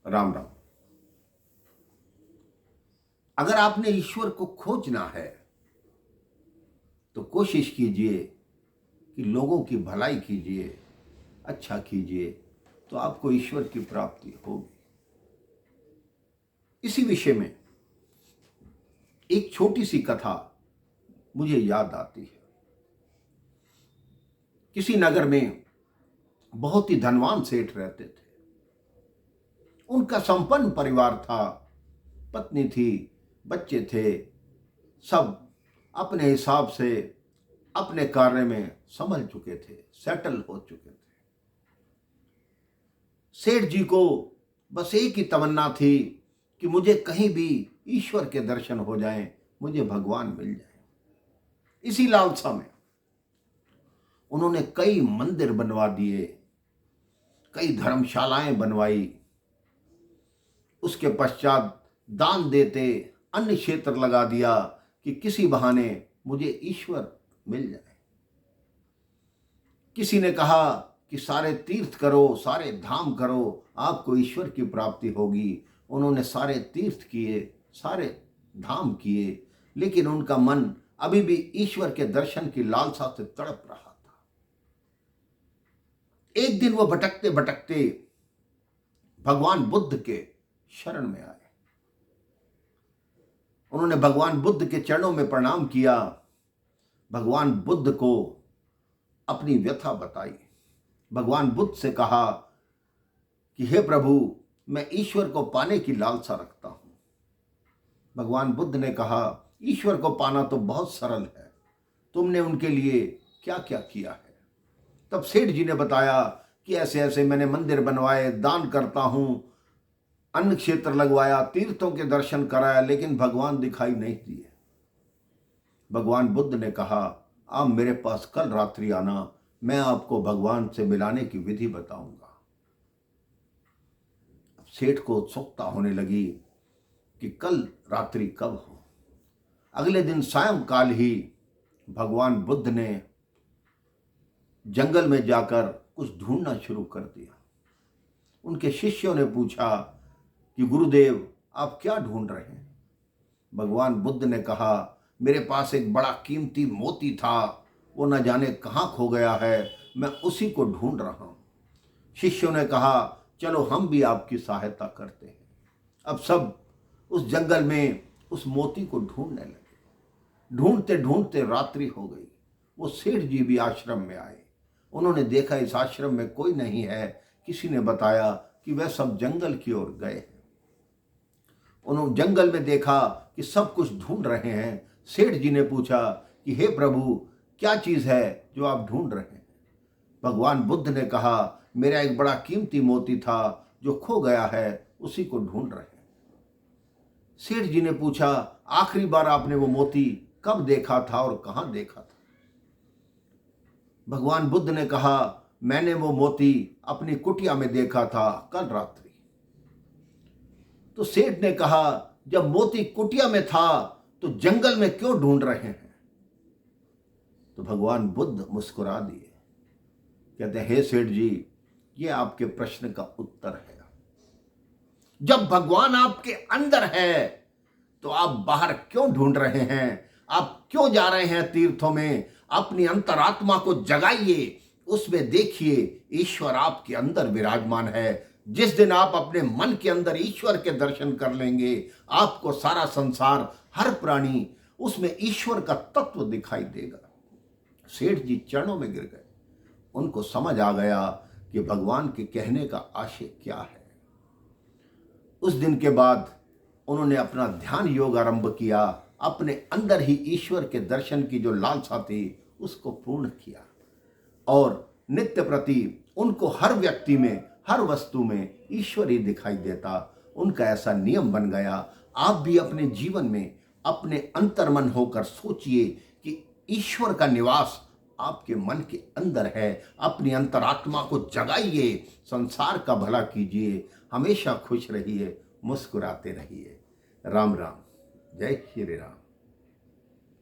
राम राम। अगर आपने ईश्वर को खोजना है तो कोशिश कीजिए कि लोगों की भलाई कीजिए, अच्छा कीजिए, तो आपको ईश्वर की प्राप्ति होगी। इसी विषय में एक छोटी सी कथा मुझे याद आती है। किसी नगर में बहुत ही धनवान सेठ रहते थे। उनका संपन्न परिवार था, पत्नी थी, बच्चे थे, सब अपने हिसाब से अपने कार्य में संभल चुके थे, सेटल हो चुके थे। सेठ जी को बस एक ही तमन्ना थी कि मुझे कहीं भी ईश्वर के दर्शन हो जाएं, मुझे भगवान मिल जाए। इसी लालसा में उन्होंने कई मंदिर बनवा दिए, कई धर्मशालाएं बनवाई। उसके पश्चात दान देते अन्य क्षेत्र लगा दिया कि किसी बहाने मुझे ईश्वर मिल जाए। किसी ने कहा कि सारे तीर्थ करो, सारे धाम करो, आपको ईश्वर की प्राप्ति होगी। उन्होंने सारे तीर्थ किए, सारे धाम किए, लेकिन उनका मन अभी भी ईश्वर के दर्शन की लालसा से तड़प रहा था। एक दिन वो भटकते भटकते भगवान बुद्ध के शरण में आए। उन्होंने भगवान बुद्ध के चरणों में प्रणाम किया, भगवान बुद्ध को अपनी व्यथा बताई। भगवान बुद्ध से कहा कि हे प्रभु, मैं ईश्वर को पाने की लालसा रखता हूं। भगवान बुद्ध ने कहा, ईश्वर को पाना तो बहुत सरल है, तुमने उनके लिए क्या क्या किया है। तब सेठ जी ने बताया कि ऐसे ऐसे मैंने मंदिर बनवाए, दान करता हूं, अन्न क्षेत्र लगवाया, तीर्थों के दर्शन कराया, लेकिन भगवान दिखाई नहीं दिए। भगवान बुद्ध ने कहा, आप मेरे पास कल रात्रि आना, मैं आपको भगवान से मिलाने की विधि बताऊंगा। सेठ को उत्सुकता होने लगी कि कल रात्रि कब हो। अगले दिन सायंकाल ही भगवान बुद्ध ने जंगल में जाकर कुछ ढूंढना शुरू कर दिया। उनके शिष्यों ने पूछा कि गुरुदेव, आप क्या ढूंढ रहे हैं? भगवान बुद्ध ने कहा, मेरे पास एक बड़ा कीमती मोती था, वो न जाने कहाँ खो गया है, मैं उसी को ढूंढ रहा हूं। शिष्यों ने कहा, चलो हम भी आपकी सहायता करते हैं। अब सब उस जंगल में उस मोती को ढूंढने लगे। ढूंढते ढूंढते रात्रि हो गई। वो सेठ जी भी आश्रम में आए। उन्होंने देखा इस आश्रम में कोई नहीं है। किसी ने बताया कि वह सब जंगल की ओर गए हैं। उन्होंने जंगल में देखा कि सब कुछ ढूंढ रहे हैं। सेठ जी ने पूछा कि हे प्रभु, क्या चीज है जो आप ढूंढ रहे हैं? भगवान बुद्ध ने कहा, मेरा एक बड़ा कीमती मोती था जो खो गया है, उसी को ढूंढ रहे हैं। सेठ जी ने पूछा, आखिरी बार आपने वो मोती कब देखा था और कहां देखा था? भगवान बुद्ध ने कहा, मैंने वो मोती अपनी कुटिया में देखा था कल रात्रि। तो सेठ ने कहा, जब मोती कुटिया में था तो जंगल में क्यों ढूंढ रहे हैं? तो भगवान बुद्ध मुस्कुरा दिए, कहते हैं, हे सेठ जी, ये आपके प्रश्न का उत्तर है। जब भगवान आपके अंदर है तो आप बाहर क्यों ढूंढ रहे हैं? आप क्यों जा रहे हैं तीर्थों में? अपनी अंतरात्मा को जगाइए, उसमें देखिए ईश्वर आपके अंदर विराजमान है। जिस दिन आप अपने मन के अंदर ईश्वर के दर्शन कर लेंगे, आपको सारा संसार, हर प्राणी, उसमें ईश्वर का तत्व दिखाई देगा। सेठ जी चरणों में गिर गए। उनको समझ आ गया कि भगवान के कहने का आशय क्या है। उस दिन के बाद उन्होंने अपना ध्यान योग आरंभ किया। अपने अंदर ही ईश्वर के दर्शन की जो लालसा थी उसको पूर्ण किया, और नित्य प्रति उनको हर व्यक्ति में, हर वस्तु में ईश्वर ही दिखाई देता। उनका ऐसा नियम बन गया। आप भी अपने जीवन में अपने अंतर्मन होकर सोचिए कि ईश्वर का निवास आपके मन के अंदर है। अपनी अंतरात्मा को जगाइए, संसार का भला कीजिए, हमेशा खुश रहिए, मुस्कुराते रहिए। राम राम, जय श्री राम।